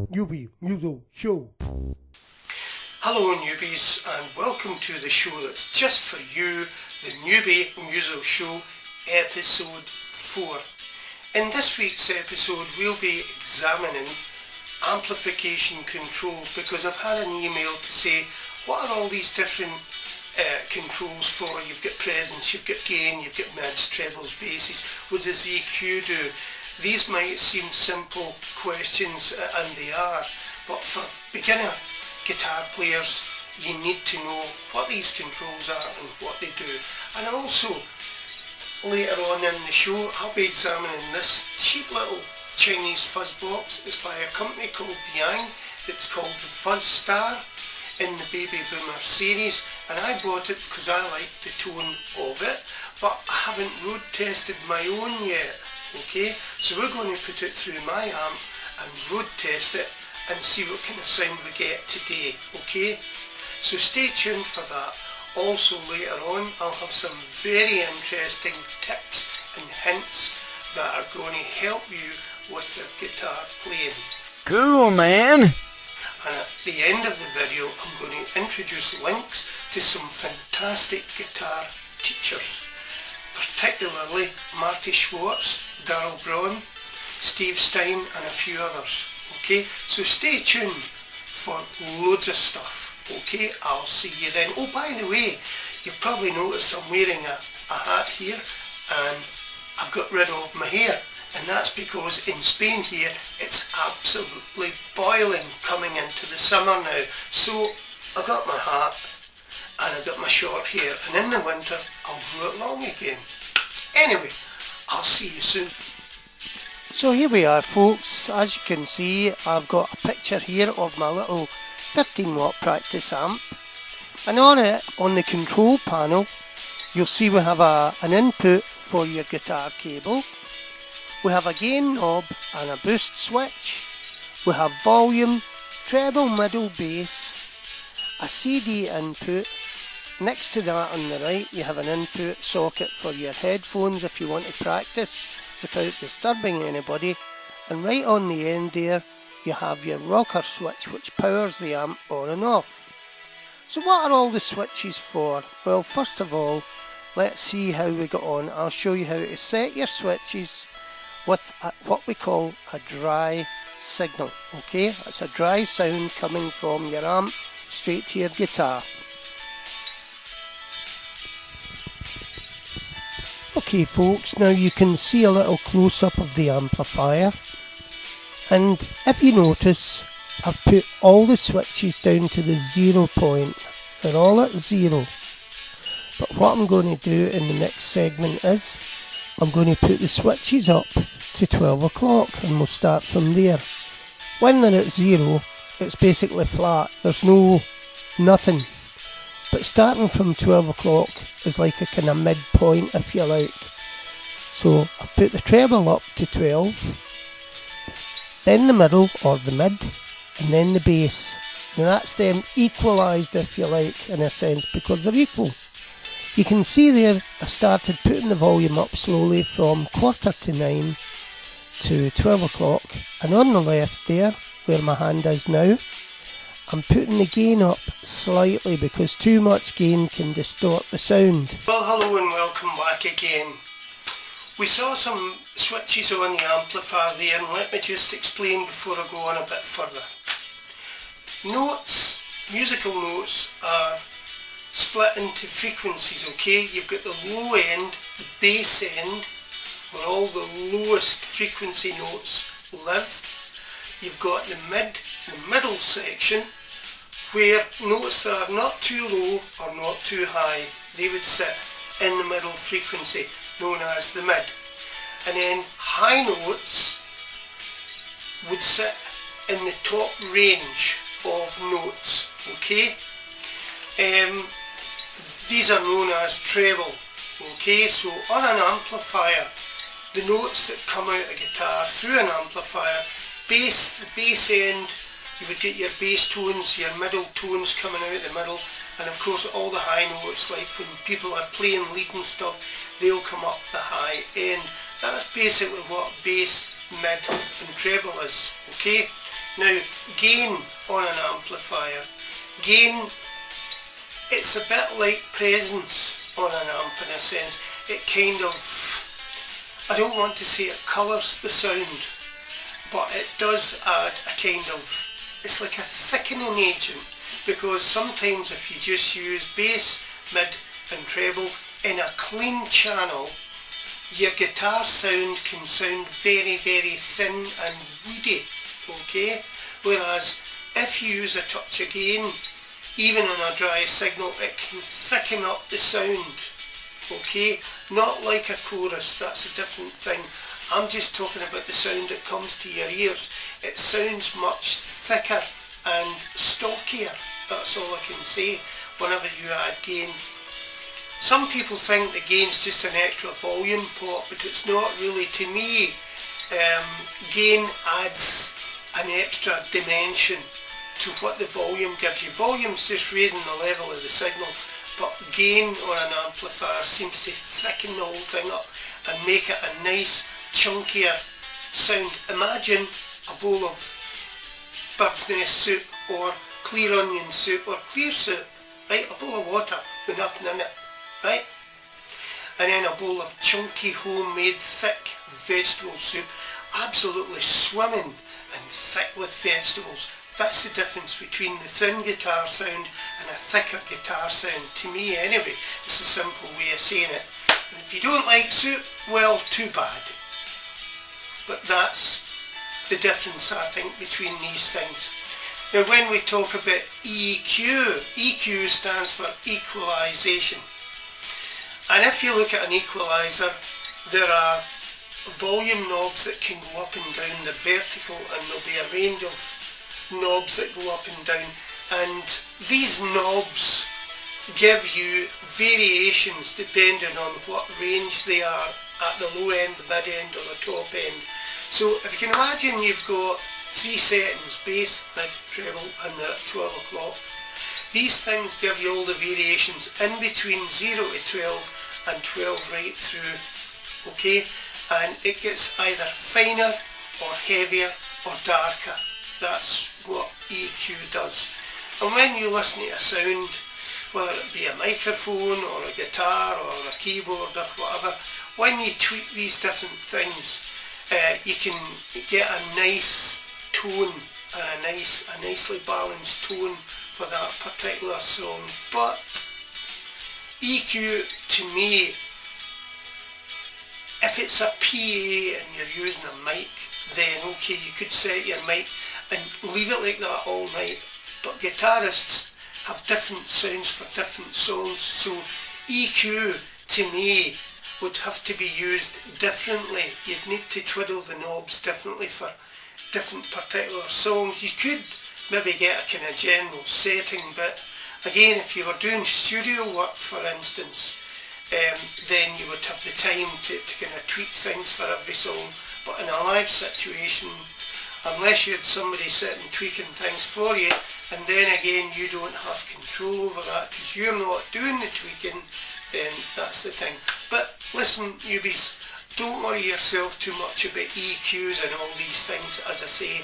Newbie Muso Show. Hello newbies, and welcome to the show that's just for you, the Newbie Muso Show, episode 4. In this week's episode we'll be examining amplification controls, because I've had an email to say, what are all these different controls for? You've got presence, you've got gain, you've got mids, trebles, basses. What does EQ do? These might seem simple questions, and they are, but for beginner guitar players you need to know what these controls are and what they do. And also, later on in the show, I'll be examining this cheap little Chinese fuzz box. It's by a company called Biyang. It's called the Fuzz Star in the Baby Boomer series, and I bought it because I like the tone of it, but I haven't road tested my own yet. Okay, so we're going to put it through my amp and road test it and see what kind of sound we get today. Okay, so stay tuned for that. Also later on I'll have some very interesting tips and hints that are going to help you with your guitar playing. Cool, man! And at the end of the video I'm going to introduce links to some fantastic guitar teachers, particularly Marty Schwartz, Darryl Braun, Steve Stein and a few others. Okay, so stay tuned for loads of stuff. Okay, I'll see you then. Oh, by the way, you've probably noticed I'm wearing a hat here, and I've got rid of my hair, and that's because in Spain here it's absolutely boiling coming into the summer now. So I've got my hat and I've got my short hair, and in the winter I'll grow it long again. Anyway, I'll see you soon. So here we are folks, as you can see I've got a picture here of my little 15 watt practice amp, and on it, on the control panel, you'll see we have an input for your guitar cable, we have a gain knob and a boost switch, we have volume, treble, middle, bass, a CD input. Next to that on the right you have an input socket for your headphones if you want to practice without disturbing anybody, and right on the end there you have your rocker switch which powers the amp on and off. So what are all the switches for? Well, first of all, let's see how we got on. I'll show you how to set your switches with what we call a dry signal. Okay, that's a dry sound coming from your amp straight to your guitar. Okay folks, now you can see a little close-up of the amplifier, and if you notice I've put all the switches down to the 0 point. They're all at 0. But what I'm going to do in the next segment is I'm going to put the switches up to 12 o'clock and we'll start from there. When they're at 0 it's basically flat, there's nothing. But starting from 12 o'clock is like a kind of midpoint if you like. So I've put the treble up to 12, then the middle or the mid, and then the bass. Now that's them equalised if you like in a sense because they're equal. You can see there I started putting the volume up slowly from 8:45 to 12 o'clock, and on the left there where my hand is now I'm putting the gain up slightly because too much gain can distort the sound. Well, hello and welcome back again. We saw some switches on the amplifier there, and let me just explain before I go on a bit further. Notes, musical notes, are split into frequencies, okay? You've got the low end, the bass end, where all the lowest frequency notes live. You've got the middle section, where notes that are not too low or not too high, they would sit in the middle frequency, known as the mid. And then high notes would sit in the top range of notes, okay? These are known as treble, okay? So on an amplifier, the notes that come out of a guitar through an amplifier, the bass end, you would get your bass tones, your middle tones coming out the middle, and of course all the high notes, like when people are playing lead and stuff, they'll come up the high end. That's basically what bass, mid and treble is, okay? Now, gain on an amplifier. Gain, it's a bit like presence on an amp in a sense. It kind of, I don't want to say it colours the sound, but it does add a kind of, it's like a thickening agent, because sometimes if you just use bass, mid and treble in a clean channel, your guitar sound can sound very, very thin and woody, okay? Whereas if you use a touch of gain, even on a dry signal, it can thicken up the sound, okay? Not like a chorus, that's a different thing. I'm just talking about the sound that comes to your ears. It sounds much thicker and stockier, that's all I can say, whenever you add gain. Some people think the gain's just an extra volume pot, but it's not really. To me, gain adds an extra dimension to what the volume gives you. Volume's just raising the level of the signal, but gain on an amplifier seems to thicken the whole thing up and make it a nice, chunkier sound. Imagine a bowl of bird's nest soup or clear onion soup or clear soup, right? A bowl of water with nothing in it, right? And then a bowl of chunky homemade thick vegetable soup, absolutely swimming and thick with vegetables. That's the difference between the thin guitar sound and a thicker guitar sound. To me anyway, it's a simple way of saying it. And if you don't like soup, well, too bad. But that's the difference, I think, between these things. Now when we talk about EQ, EQ stands for equalization. And if you look at an equalizer, there are volume knobs that can go up and down. They're vertical, and there'll be a range of knobs that go up and down. And these knobs give you variations depending on what range they are at the low end, the mid end or the top end. So if you can imagine, you've got 3 settings, bass, mid, treble, and they're at 12 o'clock. These things give you all the variations in between 0 to 12 and 12 right through, okay? And it gets either finer or heavier or darker. That's what EQ does. And when you listen to a sound, whether it be a microphone or a guitar or a keyboard or whatever, when you tweak these different things, you can get a nice tone and a nicely balanced tone for that particular song. But EQ, to me, if it's a PA and you're using a mic, then okay, you could set your mic and leave it like that all night. But guitarists have different sounds for different songs, so EQ, to me, would have to be used differently. You'd need to twiddle the knobs differently for different particular songs. You could maybe get a kind of general setting, but again, if you were doing studio work, for instance, then you would have the time to kind of tweak things for every song. But in a live situation, unless you had somebody sitting tweaking things for you, and then again you don't have control over that because you're not doing the tweaking, then that's the thing. But listen, newbies, don't worry yourself too much about EQs and all these things. As I say,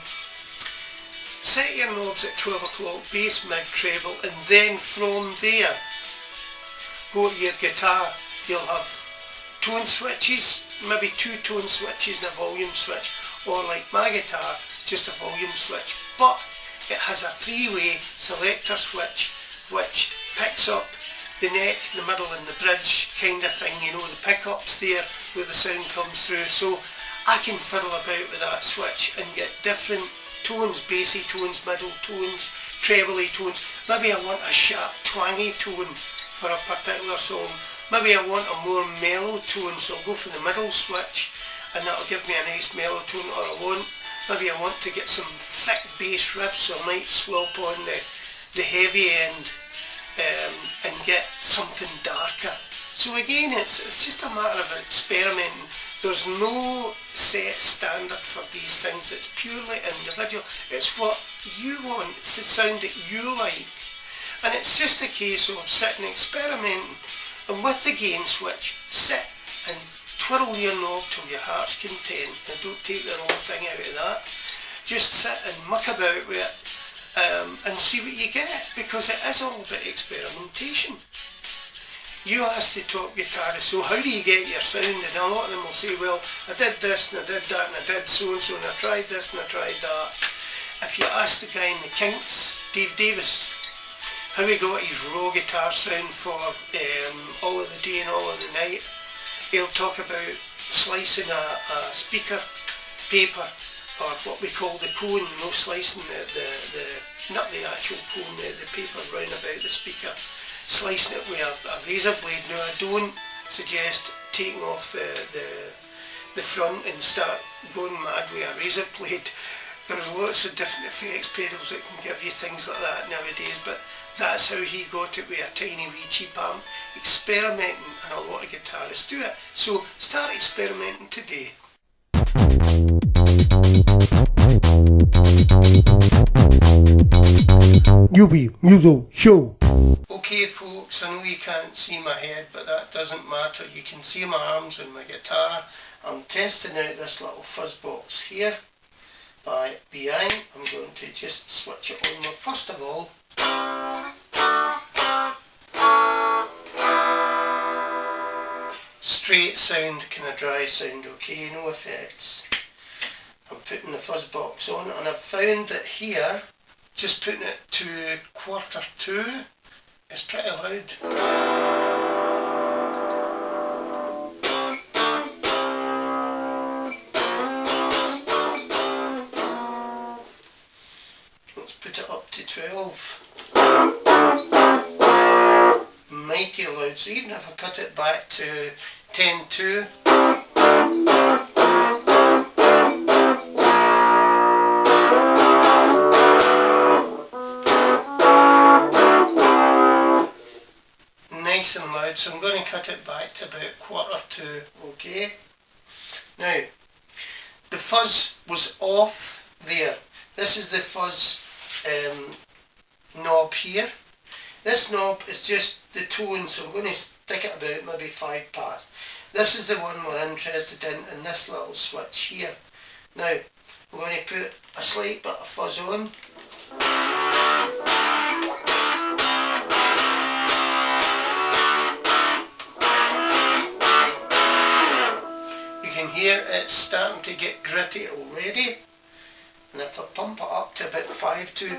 set your knobs at 12 o'clock, bass, mid, treble, and then from there go to your guitar. You'll have tone switches, maybe 2 tone switches and a volume switch, or like my guitar, just a volume switch. But it has a 3-way selector switch which picks up the neck, the middle and the bridge kind of thing, you know, the pickups there where the sound comes through. So I can fiddle about with that switch and get different tones, bassy tones, middle tones, trebly tones. Maybe I want a sharp twangy tone for a particular song. Maybe I want a more mellow tone, so I'll go for the middle switch and that'll give me a nice mellow tone. Or maybe I want to get some thick bass riffs, so I might swap on the heavy end and get something darker. So again, it's just a matter of experimenting. There's no set standard for these things. It's purely individual. It's what you want. It's the sound that you like. And it's just a case of sitting experimenting. And with the gain switch, sit and twirl your knob till your heart's content, and don't take the wrong thing out of that. Just sit and muck about with it and see what you get, because it is all about experimentation. You ask the top guitarist, so how do you get your sound? And a lot of them will say, well, I did this and I did that and I did so and so and I tried this and I tried that. If you ask the guy in the Kinks, Dave Davis, how he got his raw guitar sound for All of the Day and All of the Night, he'll talk about slicing a speaker paper, or what we call the cone, slicing the not the actual cone, the paper round about the speaker, slicing it with a razor blade. Now I don't suggest taking off the front and start going mad with a razor blade. There's lots of different effects pedals that can give you things like that nowadays, but that's how he got it with a tiny wee cheap amp, experimenting, and a lot of guitarists do it. So start experimenting today. Newbie Muso Show. Okay folks, I know you can't see my head, but that doesn't matter. You can see my arms and my guitar. I'm testing out this little fuzz box here by Biyang. I'm going to just switch it on. First of all, straight sound, kind of dry sound, okay, no effects. I'm putting the fuzz box on, and I've found that here, just putting it to 1/4 is pretty loud. Let's put it up to 12. Mighty loud, so even if I cut it back to 10/2, nice and loud. So I'm going to cut it back to about 1/4, okay? Now, the fuzz was off there. This is the fuzz knob here. This knob is just the tone, so I'm going to stick it about maybe 5 past. This is the one we're interested in this little switch here. Now, I'm going to put a slight bit of fuzz on. You can hear it's starting to get gritty already. And if I pump it up to about 5/2,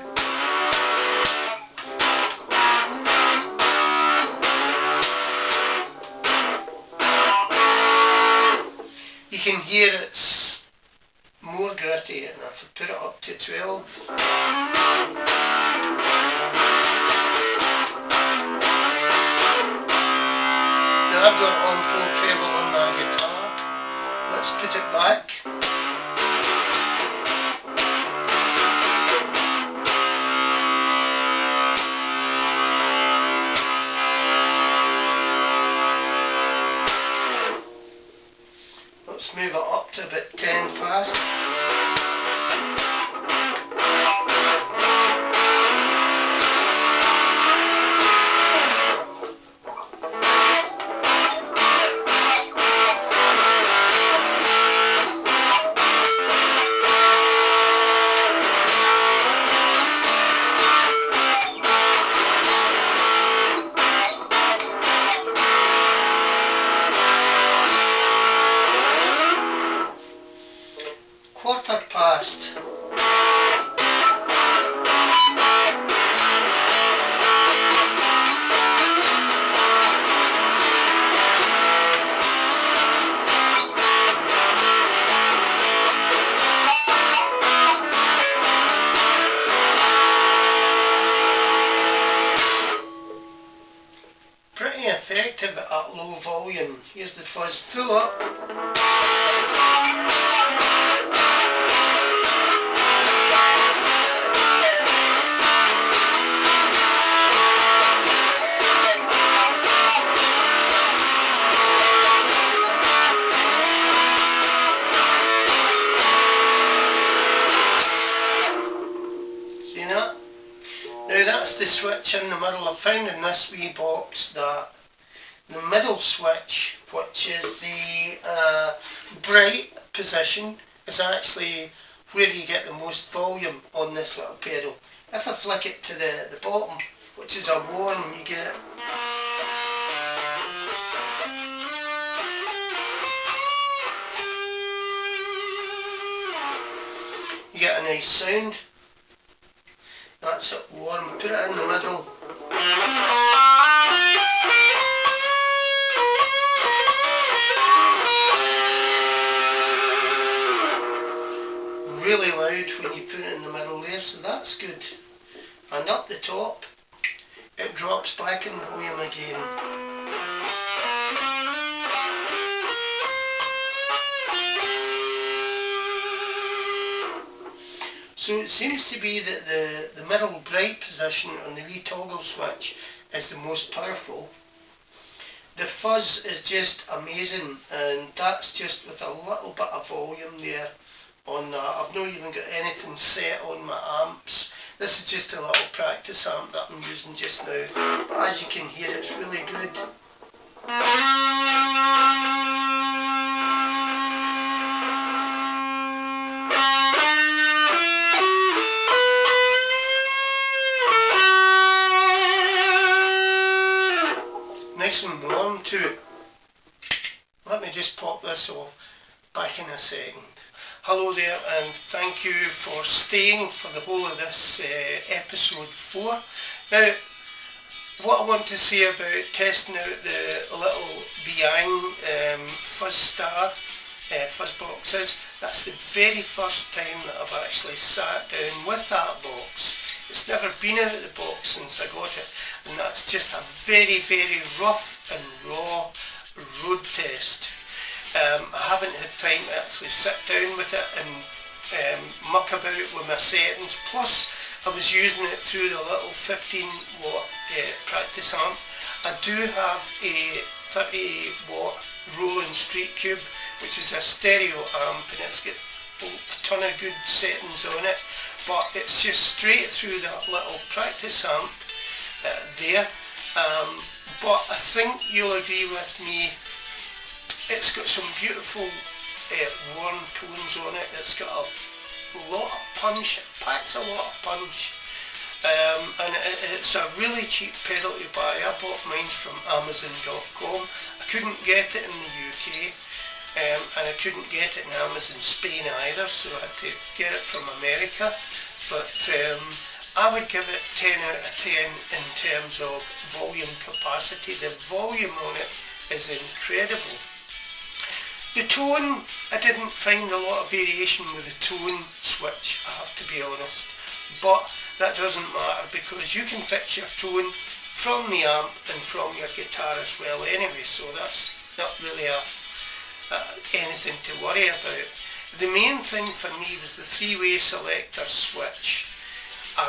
you can hear it's more gritty. And if I put it up to 12, now I've got it on full treble on my guitar. Let's put it back. Let's move it up to about 10 past. Quarter past. Pretty effective at low volume. Here's the fuzz full up. See that? Now that's the switch in the middle. I found in this wee box that the middle switch which is the bright position, is actually where you get the most volume on this little pedal. If I flick it to the bottom, which is a warm, you get a nice sound. That's it warm. Put it in the middle. Really loud when you put it in the middle there, so that's good. And up the top, it drops back in volume again. So it seems to be that the middle bright position on the wee toggle switch is the most powerful. The fuzz is just amazing, and that's just with a little bit of volume there on that. I've not even got anything set on my amps. This is just a little practice amp that I'm using just now, but as you can hear, it's really good. Nice and warm too. Let me just pop this off, back in a second. Hello there, and thank you for staying for the whole of this episode 4. Now, what I want to say about testing out the little Biyang Fuzz Star fuzz box is, that's the very first time that I've actually sat down with that box. It's never been out of the box since I got it, and that's just a very, very rough and raw road test. I haven't had time to actually sit down with it and muck about with my settings. Plus, I was using it through the little 15 watt practice amp. I do have a 30 watt Roland Street Cube, which is a stereo amp, and it's got a ton of good settings on it. But it's just straight through that little practice amp there. But I think you'll agree with me, it's got some beautiful warm tones on it. It's got a lot of punch, it packs a lot of punch. And it's a really cheap pedal to buy. I bought mine from Amazon.com. I couldn't get it in the UK, and I couldn't get it in Amazon Spain either, so I had to get it from America. But I would give it 10 out of 10 in terms of volume capacity. The volume on it is incredible. The tone, I didn't find a lot of variation with the tone switch, I have to be honest. But that doesn't matter, because you can fix your tone from the amp and from your guitar as well anyway, so that's not really anything to worry about. The main thing for me was the 3-way selector switch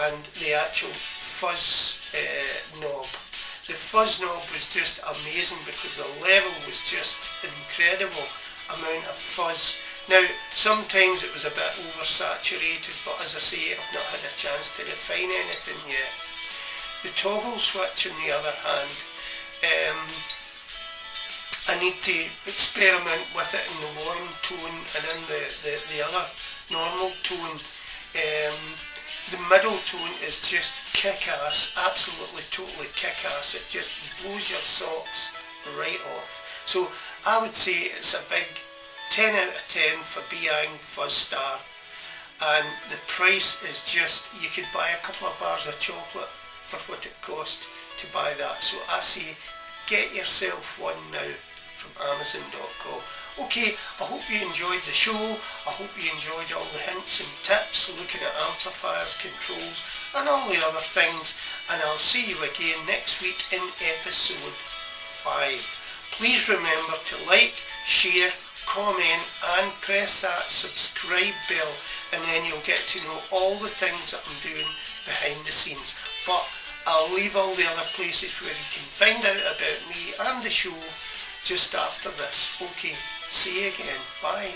and the actual fuzz knob. The fuzz knob was just amazing because the level was just incredible amount of fuzz. Now, sometimes it was a bit oversaturated, but as I say, I've not had a chance to refine anything yet. The toggle switch, on the other hand, I need to experiment with it in the warm tone and in the other normal tone. The middle tone is just kick-ass, absolutely totally kick-ass. It just blows your socks right off. So I would say it's a big 10 out of 10 for Biyang Fuzz Star, and the price is just, you could buy a couple of bars of chocolate for what it cost to buy that. So I say get yourself one now from Amazon.com. Okay, I hope you enjoyed the show. I hope you enjoyed all the hints and tips, looking at amplifiers, controls and all the other things, and I'll see you again next week in episode 5. Please remember to like, share, comment and press that subscribe bell, and then you'll get to know all the things that I'm doing behind the scenes. But I'll leave all the other places where you can find out about me and the show just after this. Okay, see you again. Bye.